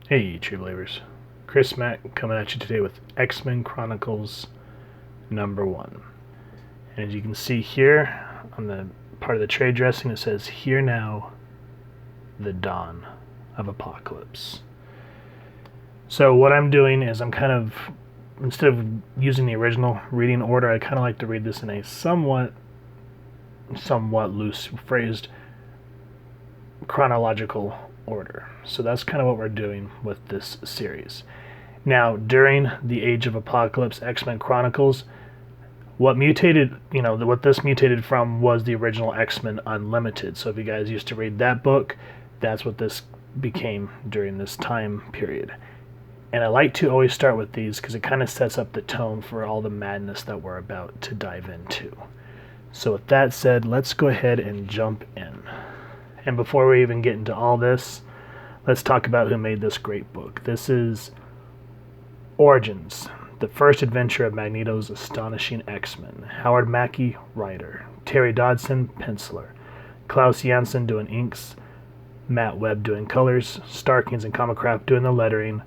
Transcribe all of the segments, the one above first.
Hey, True Believers. Chris Mack coming at you today with X-Men Chronicles #1. And as you can see here on the part of the trade dressing, it says, "Here now, the dawn of apocalypse." So what I'm doing is I'm kind of, instead of using the original reading order, I kind of like to read this in a somewhat loose phrased chronological order. So that's kind of what we're doing with this series. Now, during the Age of Apocalypse, X-Men Chronicles, what this mutated from was the original X-Men Unlimited. So if you guys used to read that book, that's what this became during this time period. And I like to always start with these because it kind of sets up the tone for all the madness that we're about to dive into. So with that said, let's go ahead and jump in. And before we even get into all this, let's talk about who made this great book. This is Origins, the first adventure of Magneto's astonishing X-Men. Howard Mackie, writer. Terry Dodson, penciler. Klaus Janson doing inks. Matt Webb doing colors. Starkings and Comicraft doing the lettering.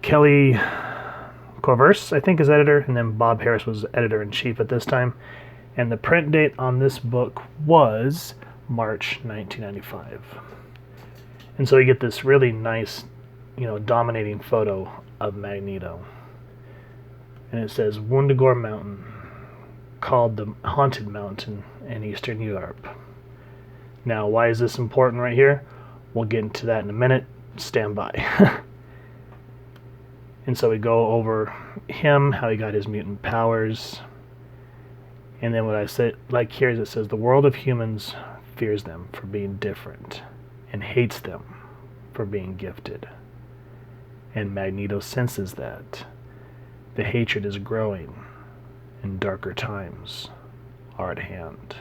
Kelly Corverse, I think, is editor. And then Bob Harris was editor-in-chief at this time. And the print date on this book was March 1995. And so you get this really nice, dominating photo of Magneto. And it says, Wundagore Mountain, called the Haunted Mountain in Eastern Europe. Now, why is this important right here? We'll get into that in a minute. Stand by. And so we go over him, how he got his mutant powers. And then what I say, like here, is it says, the world of humans fears them for being different and hates them for being gifted. And Magneto senses that. The hatred is growing and darker times are at hand.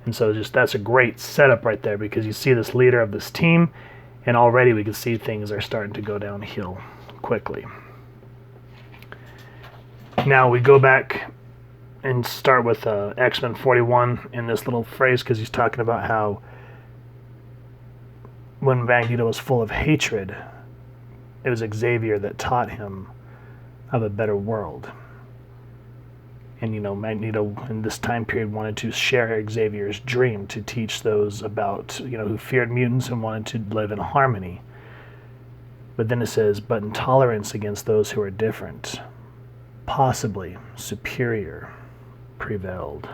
And so that's a great setup right there, because you see this leader of this team, and already we can see things are starting to go downhill quickly. Now we go back and start with X-Men 41 in this little phrase, because he's talking about how when Magneto was full of hatred, it was Xavier that taught him of a better world. And, Magneto in this time period wanted to share Xavier's dream to teach those about, who feared mutants and wanted to live in harmony. But then it says, but intolerance against those who are different, possibly superior, prevailed.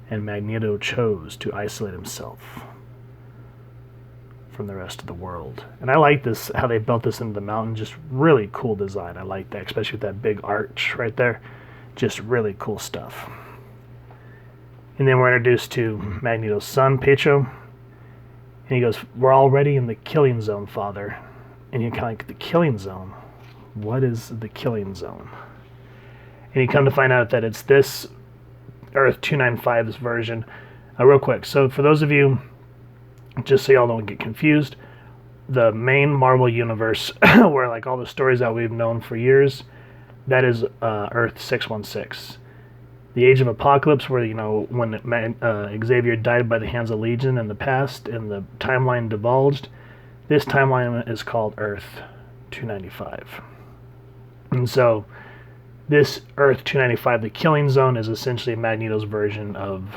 And Magneto chose to isolate himself from the rest of the world. And I like this, how they built this into the mountain. Just really cool design. I like that, especially with that big arch right there. Just really cool stuff. And then we're introduced to Magneto's son, Pietro. And he goes, we're already in the killing zone, Father. And you're kind of like, the killing zone? What is the killing zone? And you come to find out that it's this Earth 295's version. Real quick, so for those of you, just so y'all don't get confused, the main Marvel universe, where like all the stories that we've known for years, that is Earth 616. The Age of Apocalypse, where, when Xavier died by the hands of Legion in the past, and the timeline divulged, this timeline is called Earth 295. And so this Earth 295, the Killing Zone, is essentially Magneto's version of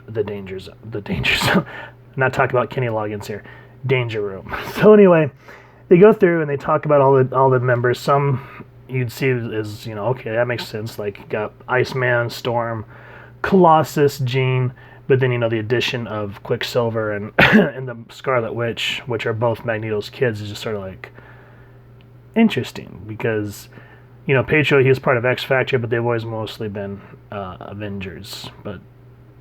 the Danger Zone. The Danger Zone. I'm not talking about Kenny Loggins here. Danger Room. So anyway, they go through and they talk about all the members. Some you'd see as, okay, that makes sense. Like, you got Iceman, Storm, Colossus, Jean, but then, the addition of Quicksilver and, and the Scarlet Witch, which are both Magneto's kids, is just sort of like interesting, because, Pietro, he was part of X-Factor, but they've always mostly been Avengers, but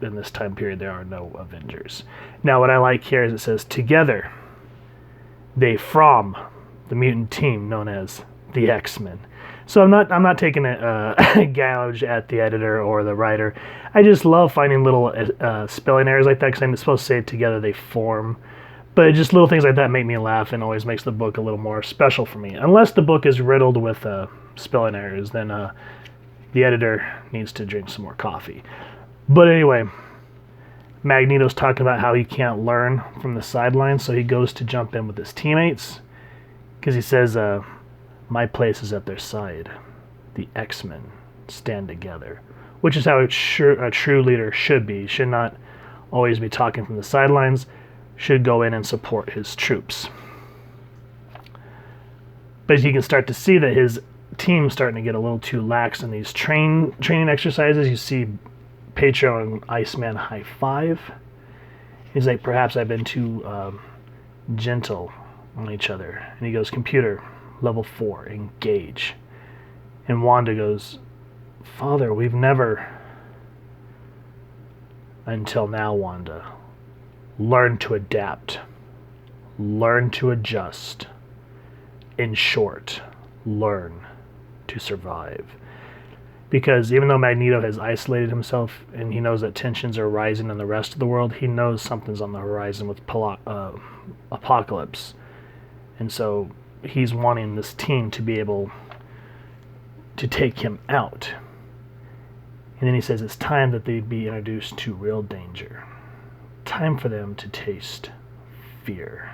in this time period there are no Avengers. Now what I like here is it says, together they from the mutant team known as the X-Men. So I'm not taking a gouge at the editor or the writer. I just love finding little spelling errors like that, because I'm supposed to say it together they form. But just little things like that make me laugh and always makes the book a little more special for me. Unless the book is riddled with spelling errors, then the editor needs to drink some more coffee. But anyway, Magneto's talking about how he can't learn from the sidelines, so he goes to jump in with his teammates because he says, my place is at their side. The X-Men stand together, which is how a true leader should be. Should not always be talking from the sidelines, should go in and support his troops. But you can start to see that his team's starting to get a little too lax in these training exercises. You see Pietro and Iceman high five. He's like, perhaps I've been too gentle on each other. And he goes, computer, level 4, engage. And Wanda goes, Father, we've never, until now, Wanda, learned to adapt, learn to adjust. In short, learn to survive. Because even though Magneto has isolated himself and he knows that tensions are rising in the rest of the world, he knows something's on the horizon with Apocalypse. And so he's wanting this team to be able to take him out. And then he says it's time that they be introduced to real danger. Time for them to taste fear.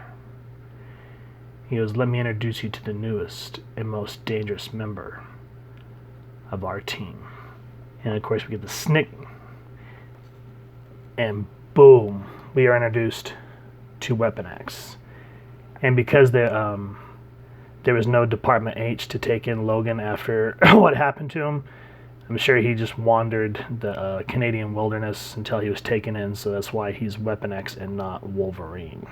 He goes, let me introduce you to the newest and most dangerous member of our team. And of course we get the snick. And boom, we are introduced to Weapon X. And because there was no Department H to take in Logan after what happened to him, I'm sure he just wandered the Canadian wilderness until he was taken in, so that's why he's Weapon X and not Wolverine.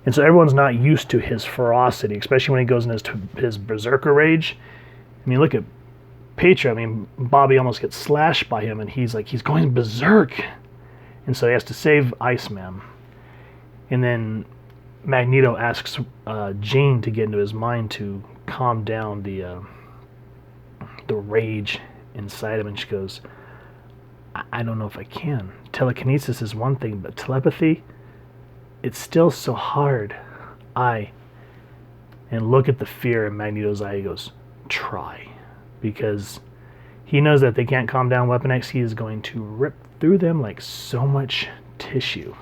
And so everyone's not used to his ferocity, especially when he goes into his berserker rage. I mean, look at Pietro. I mean, Bobby almost gets slashed by him, and he's going berserk. And so he has to save Iceman. And then Magneto asks Jean to get into his mind to calm down the rage inside him, and she goes, I don't know if I can. Telekinesis is one thing, but telepathy, it's still so hard. And look at the fear in Magneto's eye. He goes, try. Because he knows that if they can't calm down Weapon X, he is going to rip through them like so much tissue.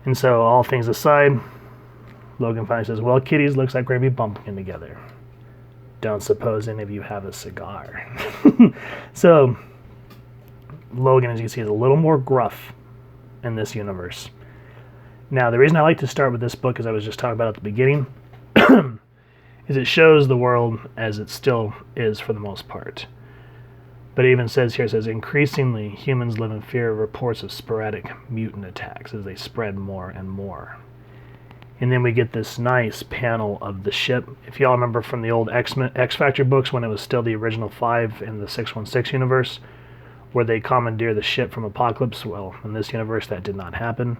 And so, all things aside, Logan finally says, well, kiddies, looks like we're going to be bumping together. Don't suppose any of you have a cigar. So, Logan, as you can see, is a little more gruff in this universe. Now, the reason I like to start with this book, as I was just talking about at the beginning, is it shows the world as it still is for the most part. But it even says here, it says, increasingly, humans live in fear of reports of sporadic mutant attacks as they spread more and more. And then we get this nice panel of the ship. If y'all remember from the old X-Factor books when it was still the original 5 in the 616 universe, where they commandeer the ship from Apocalypse, well, in this universe that did not happen.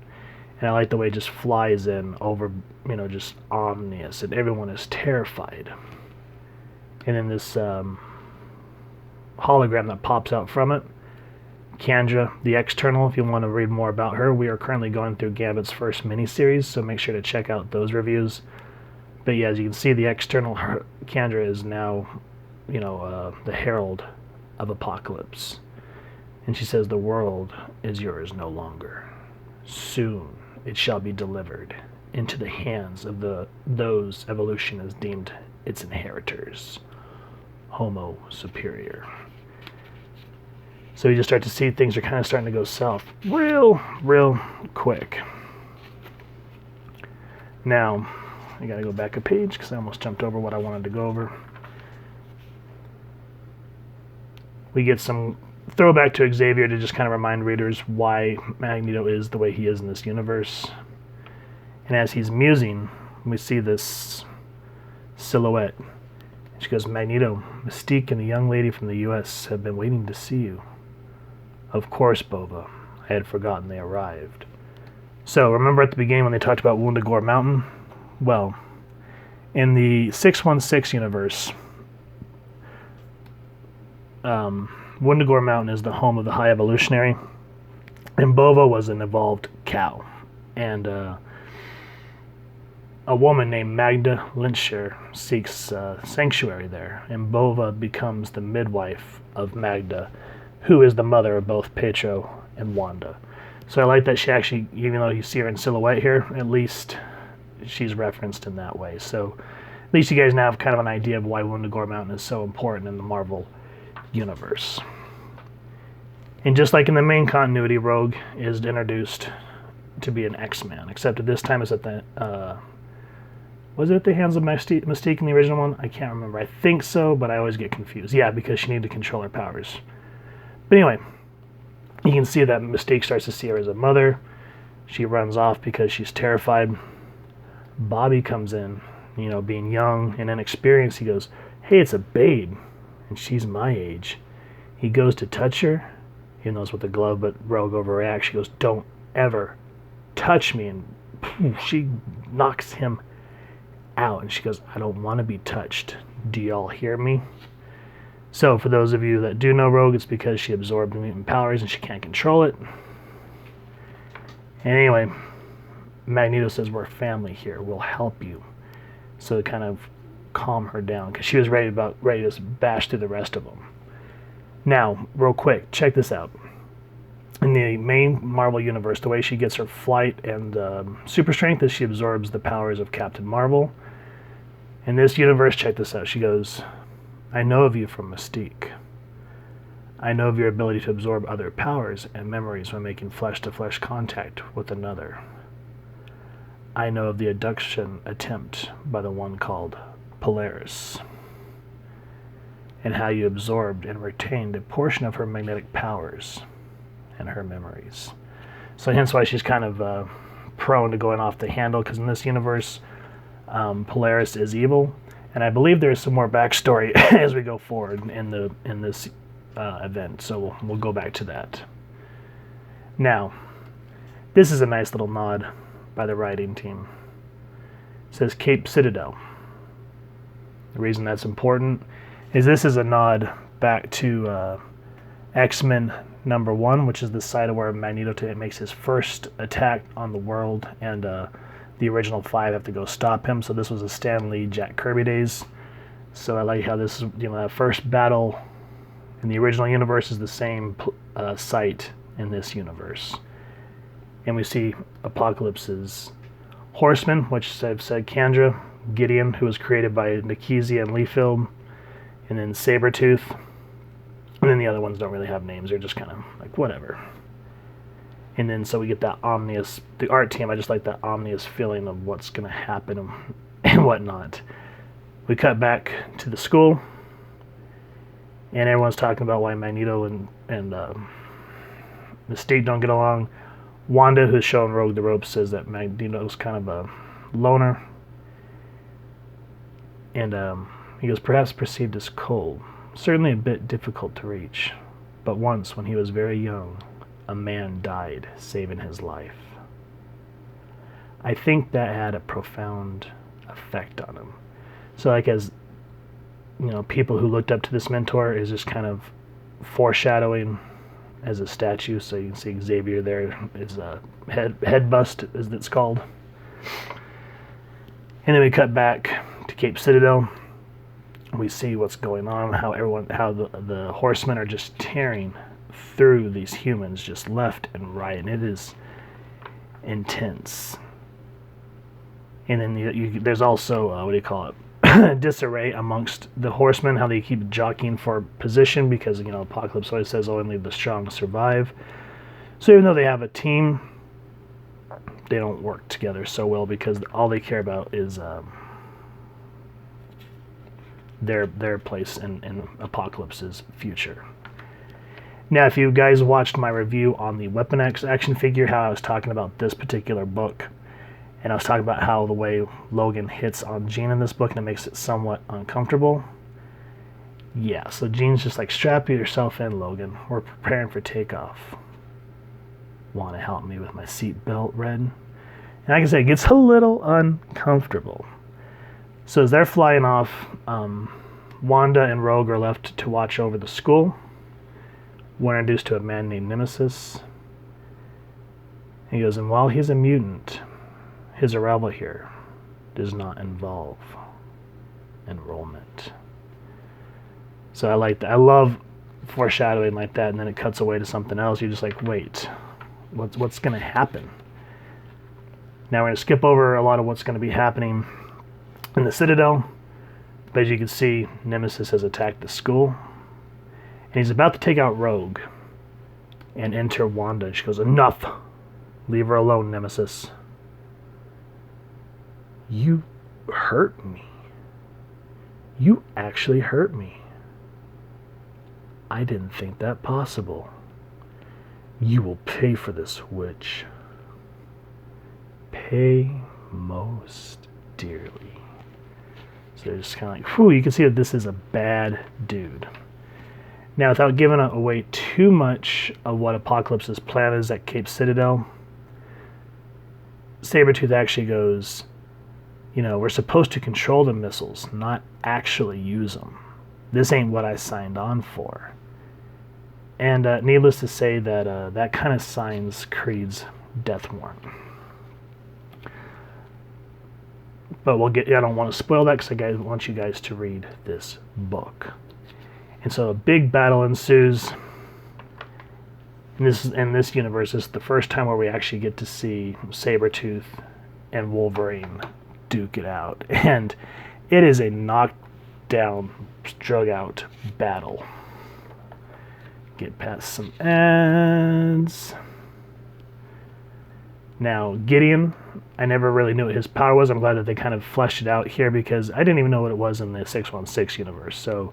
And I like the way it just flies in over, just ominous, and everyone is terrified. And then this hologram that pops out from it, Kendra, the External, if you want to read more about her. We are currently going through Gambit's first miniseries, so make sure to check out those reviews. But yeah, as you can see, the External, Kendra, is now, the herald of Apocalypse. And she says, the world is yours no longer. Soon it shall be delivered into the hands of those evolution has deemed its inheritors. Homo superior. So you just start to see things are kind of starting to go south real quick. Now, I gotta go back a page because I almost jumped over what I wanted to go over. We get some throwback to Xavier to just kind of remind readers why Magneto is the way he is in this universe. And as he's musing, we see this silhouette. She goes, Magneto, Mystique and the young lady from the U.S. have been waiting to see you. Of course, Bova. I had forgotten they arrived. So, remember at the beginning when they talked about Woundagore Mountain? Well, in the 616 universe, Woundagore Mountain is the home of the High Evolutionary, and Bova was an evolved cow. And a woman named Magda Lynchshire seeks sanctuary there, and Bova becomes the midwife of Magda, who is the mother of both Pietro and Wanda. So I like that she actually, even though you see her in silhouette here, at least she's referenced in that way. So at least you guys now have kind of an idea of why Wundagore Mountain is so important in the Marvel universe. And just like in the main continuity, Rogue is introduced to be an X-Man, except at this time it's at the was it at the hands of Mystique in the original one? I can't remember. I think so, but I always get confused. Yeah, because she needed to control her powers. But anyway, you can see that Mystique starts to see her as a mother. She runs off because she's terrified. Bobby comes in, you know, being young and inexperienced. He goes, "Hey, it's a babe, and she's my age." He goes to touch her. He knows with the glove, but Rogue overreacts. She goes, "Don't ever touch me," and she knocks him out, and she goes, "I don't want to be touched. Do y'all hear me?" So for those of you that do know Rogue, it's because she absorbed mutant powers and she can't control it. And anyway, Magneto says, "We're family here. We'll help you." So to kind of calm her down, because she was ready to bash through the rest of them. Now, real quick, check this out. In the main Marvel universe, the way she gets her flight and super strength is she absorbs the powers of Captain Marvel. In this universe, check this out. She goes, "I know of you from Mystique. I know of your ability to absorb other powers and memories when making flesh-to-flesh contact with another. I know of the abduction attempt by the one called Polaris, and how you absorbed and retained a portion of her magnetic powers and her memories." So hence why she's kind of prone to going off the handle, because in this universe, Polaris is evil, and I believe there's some more backstory as we go forward in this event. So we'll go back to that. Now, this is a nice little nod by the writing team. It says Cape Citadel. The reason that's important is this is a nod back to X-Men #1, which is the site of where Magneto makes his first attack on the world, and the original 5 have to go stop him. So this was a Stan Lee, Jack Kirby days. So I like how this is, you know, that first battle in the original universe is the same site in this universe. And we see Apocalypse's Horseman, which I've said Kandra, Gideon, who was created by Nikizia and Liefeld, and then Sabretooth. And then the other ones don't really have names. They're just kind of like, whatever. And then so we get that ominous, the art team, I just like that ominous feeling of what's going to happen and whatnot. We cut back to the school, and everyone's talking about why Magneto and Mystique don't get along. Wanda, who's showing Rogue the ropes, says that Magneto's kind of a loner. And he goes, "Perhaps perceived as cold. Certainly a bit difficult to reach. But once, when he was very young, a man died, saving his life. I think that had a profound effect on him." So like, as you know, people who looked up to this mentor is just kind of foreshadowing as a statue. So you can see Xavier there is a head bust, as it's called. And then we cut back to Cape Citadel. We see what's going on, how the horsemen are just tearing through these humans, just left and right, and it is intense. And then there's also what do you call it? Disarray amongst the horsemen, how they keep jockeying for position, because, you know, Apocalypse always says only the strong survive. So even though they have a team, they don't work together so well, because all they care about is their place in Apocalypse's future. Now, if you guys watched my review on the Weapon X action figure, how I was talking about this particular book, and I was talking about how the way Logan hits on Jean in this book, and it makes it somewhat uncomfortable. Yeah, so Jean's just like, "Strap yourself in, Logan. We're preparing for takeoff. Want to help me with my seatbelt, Red?" And like I said, it gets a little uncomfortable. So as they're flying off, Wanda and Rogue are left to watch over the school. We're introduced to a man named Nemesis. He goes, "And while he's a mutant, his arrival here does not involve enrollment." So I like that. I love foreshadowing like that, and then it cuts away to something else. You're just like, wait, what's going to happen? Now we're going to skip over a lot of what's going to be happening in the Citadel. But as you can see, Nemesis has attacked the school, and he's about to take out Rogue and enter Wanda. She goes, enough! Leave her alone, Nemesis. You hurt me. You actually hurt me. I didn't think that possible. You will pay for this, witch. Pay most dearly. So they're just kind of like, whew, you can see that this is a bad dude. Now, without giving away too much of what Apocalypse's plan is at Cape Citadel, Sabretooth actually goes, you know, we're supposed to control the missiles, not actually use them. This ain't what I signed on for. And needless to say that that kind of signs Creed's death warrant. But I don't want to spoil that because I want you guys to read this book. And so a big battle ensues. In this universe, this is the first time where we actually get to see Sabretooth and Wolverine duke it out. And it is a knockdown, drug out battle. Get past some ads. Now, Gideon, I never really knew what his power was. I'm glad that they kind of fleshed it out here because I didn't even know what it was in the 616 universe. So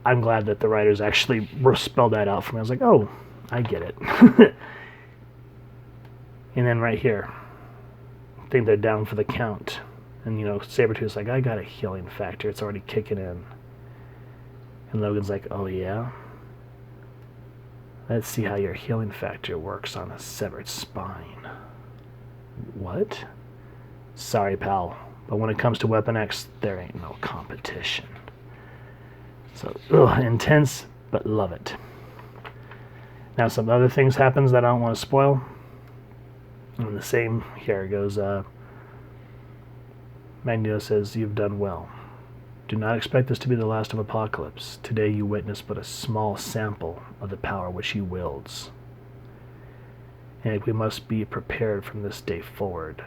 I'm glad that the writers actually spelled that out for me. I was like, oh, I get it. And then right here, I think they're down for the count. And, you know, Sabretooth's like, I got a healing factor. It's already kicking in. And Logan's like, oh, yeah? Let's see how your healing factor works on a severed spine. What? Sorry, pal. But when it comes to Weapon X, there ain't no competition. So, intense, but love it. Now, some other things happens that I don't want to spoil. And the same, here it goes. Magneto says, you've done well. Do not expect this to be the last of Apocalypse. Today you witness but a small sample of the power which he wields. And we must be prepared from this day forward.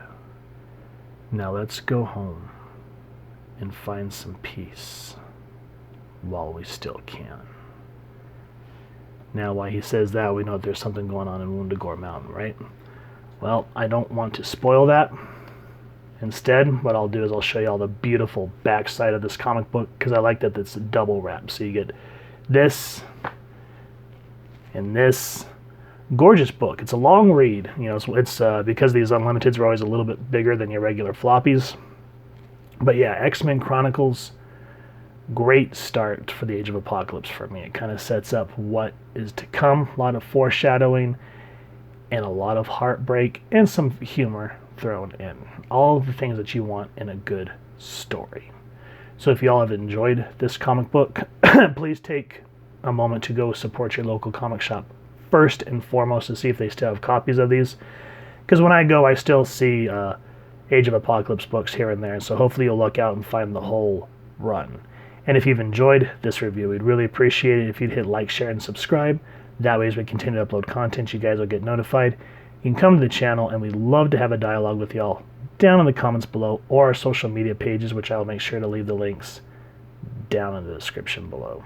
Now let's go home and find some peace while we still can. Now, while he says that, we know that there's something going on in Woundagore Mountain, right? Well, I don't want to spoil that. Instead, what I'll do is I'll show you all the beautiful backside of this comic book, because I like that it's double wrapped. So you get this and this. Gorgeous book. It's a long read. You know, it's because these Unlimiteds are always a little bit bigger than your regular floppies. But yeah, X-Men Chronicles, great start for the Age of Apocalypse for me. It kind of sets up what is to come. A lot of foreshadowing and a lot of heartbreak and some humor thrown in. All the things that you want in a good story. So if you all have enjoyed this comic book, please take a moment to go support your local comic shop first and foremost to see if they still have copies of these. Because when I go, I still see Age of Apocalypse books here and there. So hopefully you'll look out and find the whole run. And if you've enjoyed this review, we'd really appreciate it if you'd hit like, share, and subscribe. That way as we continue to upload content, you guys will get notified. You can come to the channel, and we'd love to have a dialogue with y'all down in the comments below or our social media pages, which I'll make sure to leave the links down in the description below.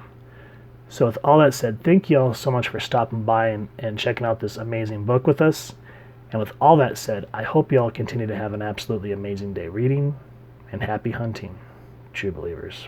So with all that said, thank you all so much for stopping by and checking out this amazing book with us. And with all that said, I hope you all continue to have an absolutely amazing day reading, and happy hunting, true believers.